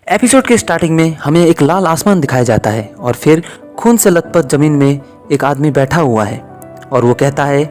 Episode के starting में हमें एक लाल आसमान दिखाया जाता है और फिर खून से लथपथ जमीन में एक आदमी बैठा हुआ है और वो कहता है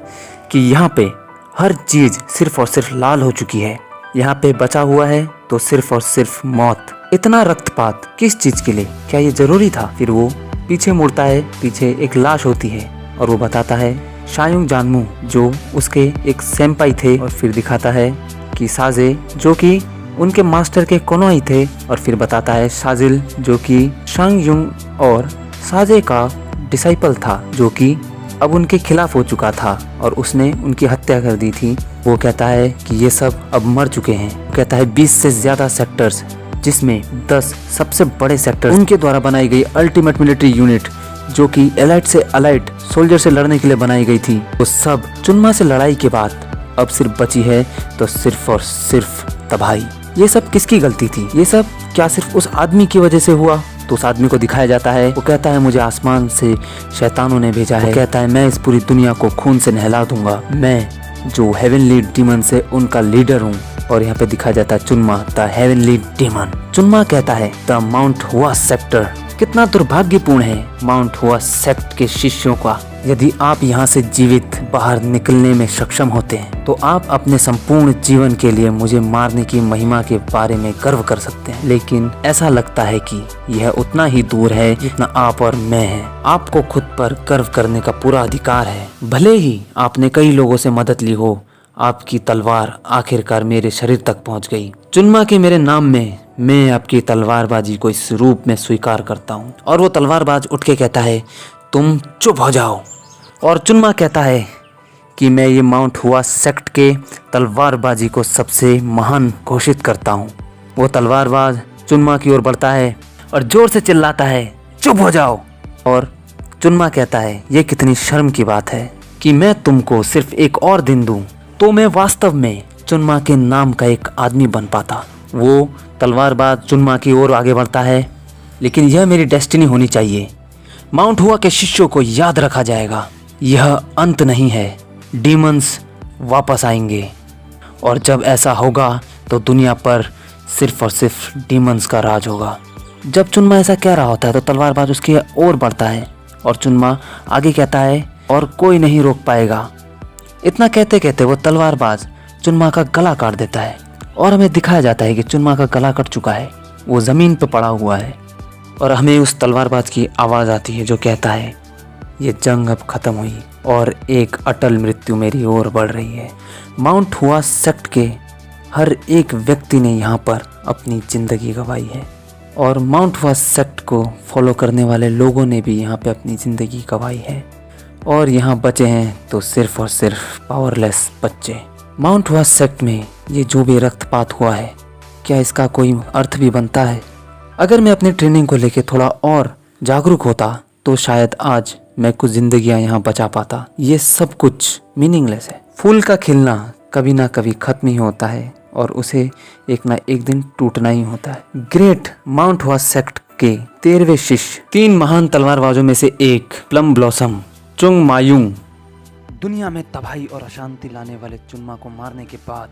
कि यहाँ पे हर चीज सिर्फ और सिर्फ लाल हो चुकी है। यहाँ पे बचा हुआ है तो सिर्फ और सिर्फ मौत। इतना रक्तपात किस चीज के लिए, क्या ये जरूरी था? फिर वो पीछे मुड़ता है, पीछे एक लाश होती है और वो बताता है शायुंग जानमू जो उसके एक सेम्पाई थे, और फिर दिखाता है कि साजे जो कि उनके मास्टर के कोनोई थे, और फिर बताता है शाजिल जो कि शांग युंग और साजे का डिसाइपल था जो कि अब उनके खिलाफ हो चुका था और उसने उनकी हत्या कर दी थी। वो कहता है कि ये सब अब मर चुके हैं। वो कहता है 20 से ज्यादा सेक्टर्स, जिसमें 10 सबसे बड़े सेक्टर्स उनके द्वारा बनाई गई अल्टीमेट मिलिट्री यूनिट जो कि एलाइट से अलाइट सोल्जर से लड़ने के लिए बनाई गई थी, वो सब चुनमा से लड़ाई के बाद अब सिर्फ बची है तो सिर्फ और सिर्फ तबाही। ये सब किसकी गलती थी? ये सब क्या सिर्फ उस आदमी की वजह से हुआ? तो उस आदमी को दिखाया जाता है, वो कहता है मुझे आसमान से शैतानों ने भेजा है। वो कहता है मैं इस पूरी दुनिया को खून से नहला दूंगा, मैं जो हेवनली डीमन से उनका लीडर हूँ। और यहाँ पे दिखाया जाता है चुनमा द हेवनली डीमन। चुनमा कहता है द माउंट हुआ सेक्टर कितना दुर्भाग्यपूर्ण है माउंट हुआ सेक्ट के शिष्यों का। यदि आप यहाँ से जीवित बाहर निकलने में सक्षम होते हैं तो आप अपने संपूर्ण जीवन के लिए मुझे मारने की महिमा के बारे में गर्व कर सकते हैं, लेकिन ऐसा लगता है कि यह उतना ही दूर है जितना आप और मैं हैं। आपको खुद पर गर्व करने का पूरा अधिकार है। भले ही आपने कई लोगों से मदद ली हो, आपकी तलवार आखिरकार मेरे शरीर तक पहुंच गई। चुनमा के मेरे नाम में मैं आपकी तलवारबाजी को इस रूप में स्वीकार करता हूं। और वो तलवारबाज उठ के कहता है तुम चुप हो जाओ। और चुनमा कहता है कि मैं ये माउंट हुआ सेक्ट के तलवारबाजी को सबसे महान घोषित करता हूं। वो तलवारबाज चुनमा की ओर बढ़ता है और जोर से चिल्लाता है चुप हो जाओ। और चुनमा कहता है ये कितनी शर्म की बात है कि मैं तुमको सिर्फ एक और दिन दूं तो मैं वास्तव में चुनमा के नाम का एक आदमी बन पाता। वो तलवारबाज चुनमा की ओर आगे बढ़ता है, लेकिन यह मेरी डेस्टिनी होनी चाहिए। माउंट हुआ के शिष्यों को याद रखा जाएगा। यह अंत नहीं है, डीमंस वापस आएंगे और जब ऐसा होगा तो दुनिया पर सिर्फ और सिर्फ डीमंस का राज होगा। जब चुनमा ऐसा कह रहा होता है तो तलवारबाज उसकी ओर बढ़ता है और चुनमा आगे कहता है और कोई नहीं रोक पाएगा। इतना कहते कहते वो तलवारबाज चुनमा का गला काट देता है और हमें दिखाया जाता है कि चुनमा का गला कट चुका है, वो जमीन पर पड़ा हुआ है। और हमें उस तलवारबाज की आवाज़ आती है जो कहता है ये जंग अब खत्म हुई और एक अटल मृत्यु मेरी ओर बढ़ रही है। माउंट हुआ सेक्ट के हर एक व्यक्ति ने यहाँ पर अपनी ज़िंदगी गंवाई है और माउंट हुआ सेक्ट को फॉलो करने वाले लोगों ने भी यहाँ पे अपनी ज़िंदगी गंवाई है। और यहाँ बचे हैं तो सिर्फ और सिर्फ पावरलेस बच्चे। माउंट हुआ सेक्ट में ये जो भी रक्तपात हुआ है, क्या इसका कोई अर्थ भी बनता है? अगर मैं अपनी ट्रेनिंग को लेके थोड़ा और जागरूक होता तो शायद आज मैं कुछ जिंदगियां यहाँ बचा पाता। ये सब कुछ मीनिंगलेस है। फूल का खिलना कभी ना कभी खत्म ही होता है और उसे एक ना एक दिन टूटना ही होता है। ग्रेट माउंट हुआ सेक्ट के 13वें शिष्य, 3 महान तलवारबाजों में से एक प्लम ब्लॉसम चुंग मायूंग, दुनिया में तबाही और अशांति लाने वाले चुनमा को मारने के बाद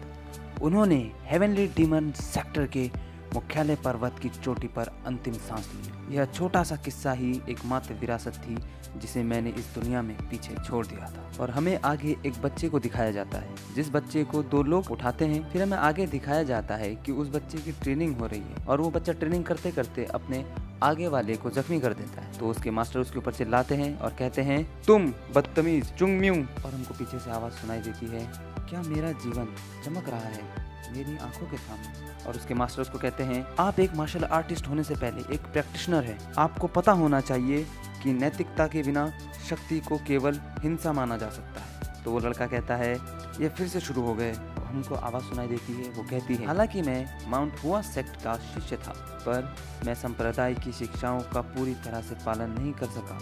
उन्होंने हेवनली डीमन सेक्टर के मुख्यालय पर्वत की चोटी पर अंतिम सांस ली। यह छोटा सा किस्सा ही एकमात्र विरासत थी जिसे मैंने इस दुनिया में पीछे छोड़ दिया था। और हमें आगे एक बच्चे को दिखाया जाता है, जिस बच्चे को 2 लोग उठाते हैं। फिर हमें आगे दिखाया जाता है कि उस बच्चे की ट्रेनिंग हो रही है और वो बच्चा ट्रेनिंग करते करते अपने आगे वाले को जख्मी कर देता है। तो उसके मास्टर उसके ऊपर चिल्लाते हैं और कहते हैं तुम बदतमीज चुंग म्यूं। और हमको पीछे से आवाज सुनाई देती है क्या मेरा जीवन चमक रहा है मेरी आंखों के सामने? और उसके मास्टर उसको कहते हैं आप एक मार्शल आर्टिस्ट होने से पहले एक प्रैक्टिशनर है। आपको पता होना चाहिए कि नैतिकता के बिना शक्ति को केवल हिंसा माना जा सकता है। तो वो लड़का कहता है ये फिर से शुरू हो गए। हमको आवाज़ सुनाई देती है, वो कहती है हालांकि मैं माउंट हुआ सेक्ट का शिष्य था, पर मैं संप्रदाय की शिक्षाओं का पूरी तरह से पालन नहीं कर सका।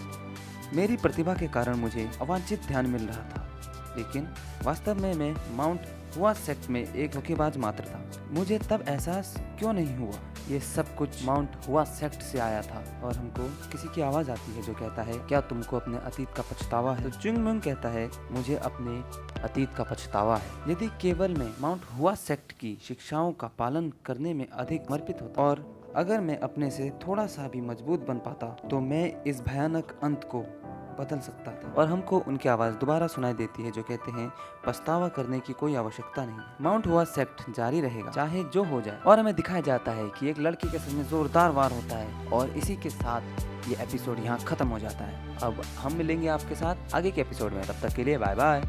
मेरी प्रतिभा के कारण मुझे अवांछित ध्यान मिल रहा था, लेकिन वास्तव में मैं माउंट हुआ सेक्ट में एक धोखेबाज मात्र था। मुझे तब एहसास क्यों नहीं हुआ ये सब कुछ माउंट हुआ सेक्ट से आया था। और हमको किसी की आवाज़ आती है जो कहता है क्या तुमको अपने अतीत का पछतावा है? तो चुंग म्यूंग कहता है मुझे अपने अतीत का पछतावा है। यदि केवल मैं माउंट हुआ सेक्ट की शिक्षाओं का पालन करने में अधिक समर्पित होता और अगर मैं अपने से थोड़ा सा भी मजबूत बन पाता तो मैं इस भयानक अंत को बदल सकता था। और हमको उनकी आवाज़ दोबारा सुनाई देती है जो कहते हैं, पछतावा करने की कोई आवश्यकता नहीं, माउंट हुआ सेक्ट जारी रहेगा चाहे जो हो जाए। और हमें दिखाया जाता है कि एक लड़की के सर में जोरदार वार होता है और इसी के साथ ये एपिसोड यहाँ खत्म हो जाता है। अब हम मिलेंगे आपके साथ आगे के एपिसोड में, तब तक के लिए बाय बाय।